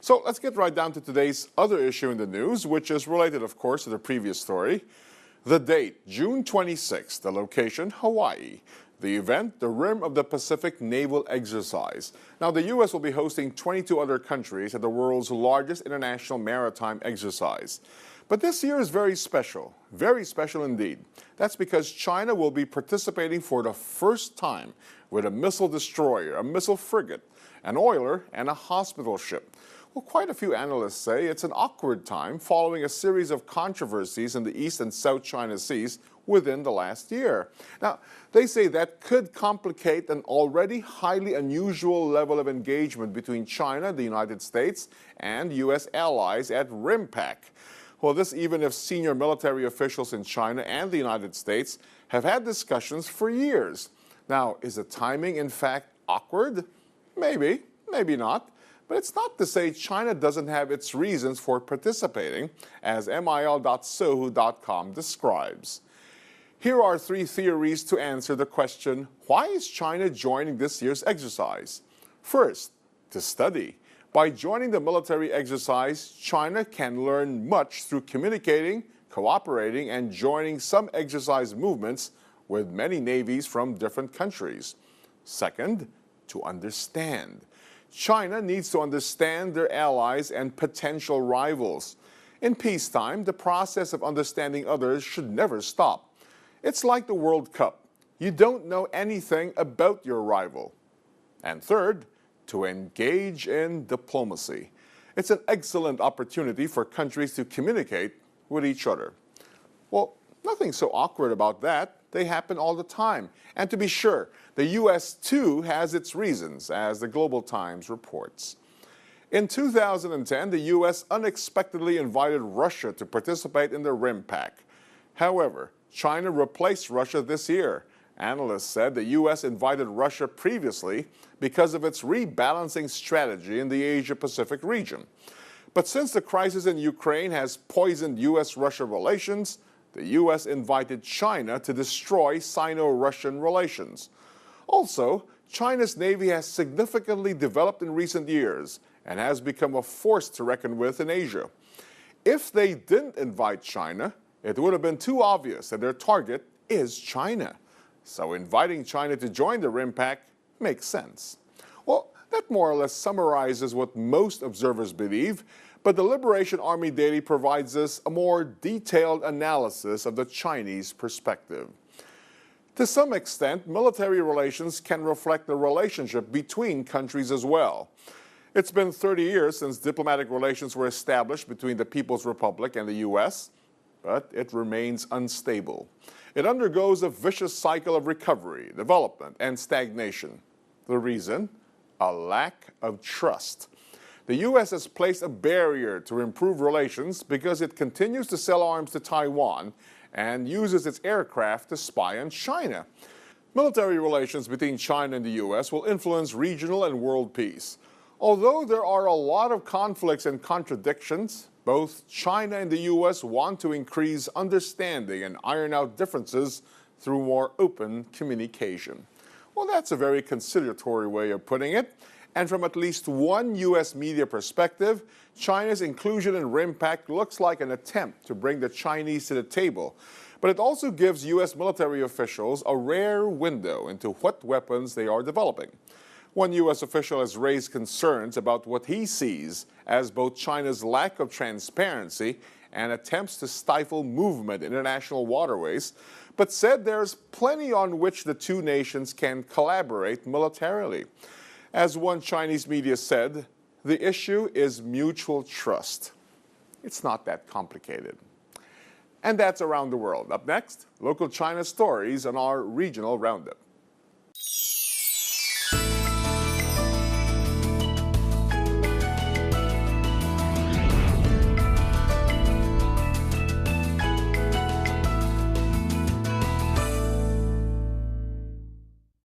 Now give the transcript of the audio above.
So let's get right down to today's other issue in the news, which is related, of course, to the previous story. The date, June 26th, the location, Hawaii. The event, the Rim of the Pacific Naval Exercise. Now, the U.S. will be hosting 22 other countries at the world's largest international maritime exercise. But this year is very special indeed. That's because China will be participating for the first time with a missile destroyer, a missile frigate, an oiler, and a hospital ship. Well, quite a few analysts say it's an awkward time following a series of controversies in the East and South China Seas within the last year. Now, they say that could complicate an already highly unusual level of engagement between China, the United States, and U.S. allies at RIMPAC. Well, this even if senior military officials in China and the United States have had discussions for years. Now, is the timing in fact awkward? Maybe, maybe not. But it's not to say China doesn't have its reasons for participating, as mil.sohu.com describes. Here are 3 theories to answer the question, why is China joining this year's exercise? First, to study. By joining the military exercise, China can learn much through communicating, cooperating, and joining some exercise movements with many navies from different countries. Second, to understand. China needs to understand their allies and potential rivals. In peacetime, the process of understanding others should never stop. It's like the World Cup. You don't know anything about your rival. And third, to engage in diplomacy. It's an excellent opportunity for countries to communicate with each other. Well, nothing so awkward about that. They happen all the time. And to be sure, the U.S. too has its reasons, as the Global Times reports. In 2010, the U.S. unexpectedly invited Russia to participate in the RIMPAC. However, China replaced Russia this year. Analysts said the U.S. invited Russia previously because of its rebalancing strategy in the Asia-Pacific region. But since the crisis in Ukraine has poisoned U.S.-Russia relations, the U.S. invited China to destroy Sino-Russian relations. Also, China's Navy has significantly developed in recent years and has become a force to reckon with in Asia. If they didn't invite China, it would have been too obvious that their target is China. So inviting China to join the RIMPAC makes sense. Well, that more or less summarizes what most observers believe, but the Liberation Army Daily provides us a more detailed analysis of the Chinese perspective. To some extent, military relations can reflect the relationship between countries as well. It's been 30 years since diplomatic relations were established between the People's Republic and the U.S., but it remains unstable. It undergoes a vicious cycle of recovery, development, and stagnation. The reason? A lack of trust. The U.S. has placed a barrier to improve relations because it continues to sell arms to Taiwan and uses its aircraft to spy on China. Military relations between China and the U.S. will influence regional and world peace. Although there are a lot of conflicts and contradictions, both China and the U.S. want to increase understanding and iron out differences through more open communication. Well, that's a very conciliatory way of putting it. And from at least one U.S. media perspective, China's inclusion in RIMPAC looks like an attempt to bring the Chinese to the table. But it also gives U.S. military officials a rare window into what weapons they are developing. One U.S. official has raised concerns about what he sees as both China's lack of transparency and attempts to stifle movement in international waterways, but said there's plenty on which the two nations can collaborate militarily. As one Chinese media said, the issue is mutual trust. It's not that complicated. And that's Around the World. Up next, local China stories on our regional roundup.